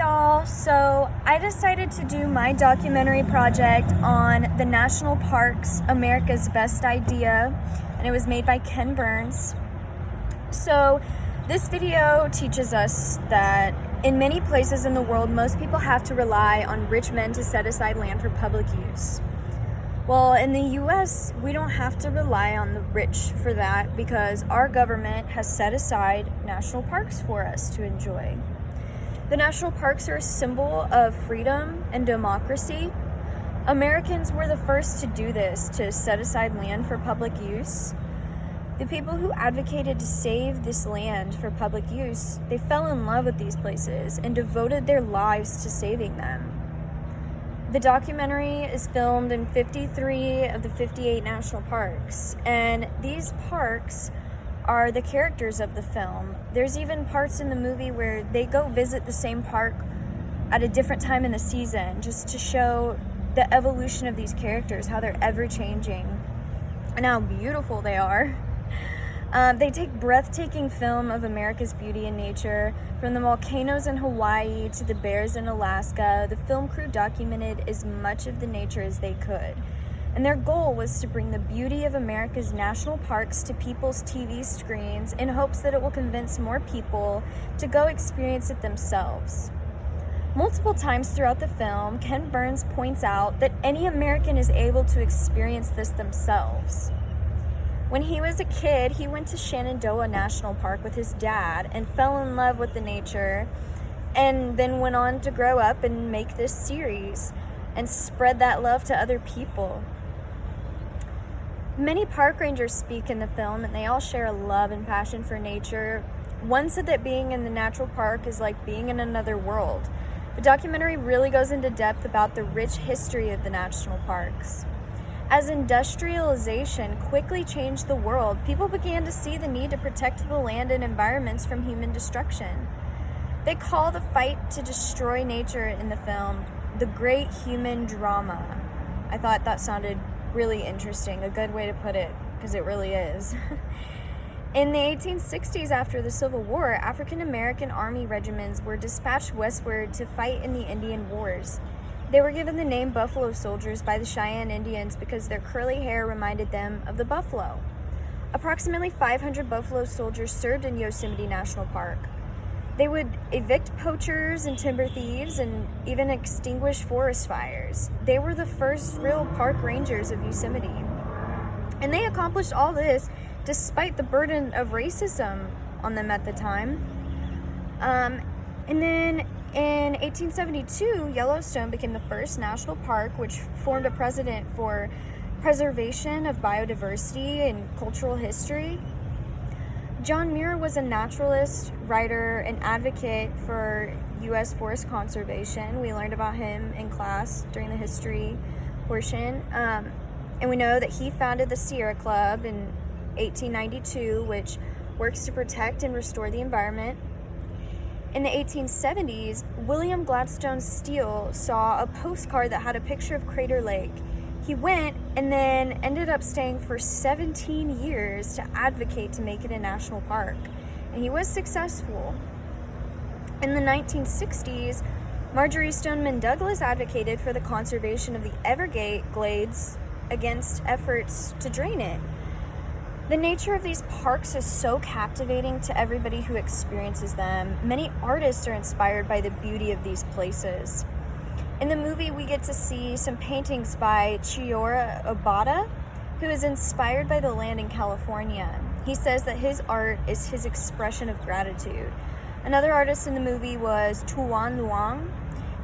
y'all. So I decided to do my documentary project on the national parks, America's Best Idea, and it was made by Ken Burns. So this video teaches us that in many places in the world, most people have to rely on rich men to set aside land for public use. Well, in the US, we don't have to rely on the rich for that because our government has set aside national parks for us to enjoy. The national parks are a symbol of freedom and democracy. Americans were the first to do this, to set aside land for public use. The people who advocated to save this land for public use, they fell in love with these places and devoted their lives to saving them. The documentary is filmed in 53 of the 58 national parks, and these parks are the characters of the film. There's even parts in the movie where they go visit the same park at a different time in the season, just to show the evolution of these characters, how they're ever changing, and how beautiful they are. They take breathtaking film of America's beauty and nature, from the volcanoes in Hawaii to the bears in Alaska. The film crew documented as much of the nature as they could. And their goal was to bring the beauty of America's national parks to people's TV screens in hopes that it will convince more people to go experience it themselves. Multiple times throughout the film, Ken Burns points out that any American is able to experience this themselves. When he was a kid, he went to Shenandoah National Park with his dad and fell in love with the nature, and then went on to grow up and make this series and spread that love to other people. Many park rangers speak in the film, and they all share a love and passion for nature. One said that being in the natural park is like being in another world. The documentary really goes into depth about the rich history of the national parks. As industrialization quickly changed the world, people began to see the need to protect the land and environments from human destruction. They call the fight to destroy nature in the film the great human drama. I thought that sounded really interesting, a good way to put it, because it really is. In the 1860s, after the Civil War, African American army regiments were dispatched westward to fight in the Indian Wars. They were given the name Buffalo Soldiers by the Cheyenne Indians because their curly hair reminded them of the buffalo. Approximately 500 Buffalo Soldiers served in Yosemite National Park. They would evict poachers and timber thieves and even extinguish forest fires. They were the first real park rangers of Yosemite. And they accomplished all this despite the burden of racism on them at the time. And then in 1872, Yellowstone became the first national park, which formed a precedent for preservation of biodiversity and cultural history. John Muir was a naturalist, writer, and advocate for U.S. forest conservation. We learned about him in class during the history portion. And we know that he founded the Sierra Club in 1892, which works to protect and restore the environment. In the 1870s, William Gladstone Steele saw a postcard that had a picture of Crater Lake. He went and then ended up staying for 17 years to advocate to make it a national park. And he was successful. In the 1960s, Marjorie Stoneman Douglas advocated for the conservation of the Everglades against efforts to drain it. The nature of these parks is so captivating to everybody who experiences them. Many artists are inspired by the beauty of these places. In the movie, we get to see some paintings by Chiyoda Obata, who is inspired by the land in California. He says that his art is his expression of gratitude. Another artist in the movie was Tuan Luang,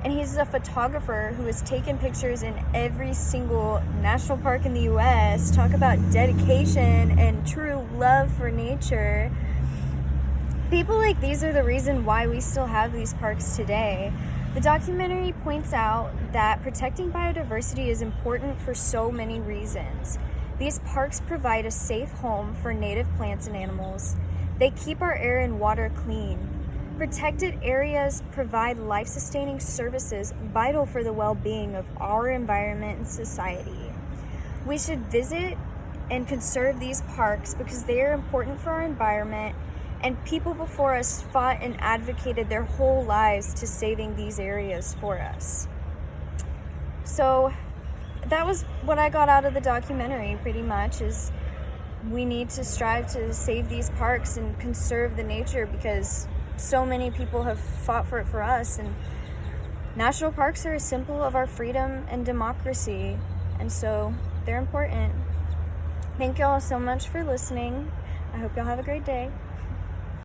and he's a photographer who has taken pictures in every single national park in the U.S. Talk about dedication and true love for nature. People like these are the reason why we still have these parks today. The documentary points out that protecting biodiversity is important for so many reasons. These parks provide a safe home for native plants and animals. They keep our air and water clean. Protected areas provide life-sustaining services vital for the well-being of our environment and society. We should visit and conserve these parks because they are important for our environment And people before us fought and advocated their whole lives to saving these areas for us. So that was what I got out of the documentary, pretty much, is we need to strive to save these parks and conserve the nature, because so many people have fought for it for us. And national parks are a symbol of our freedom and democracy, and so they're important. Thank you all so much for listening. I hope y'all have a great day.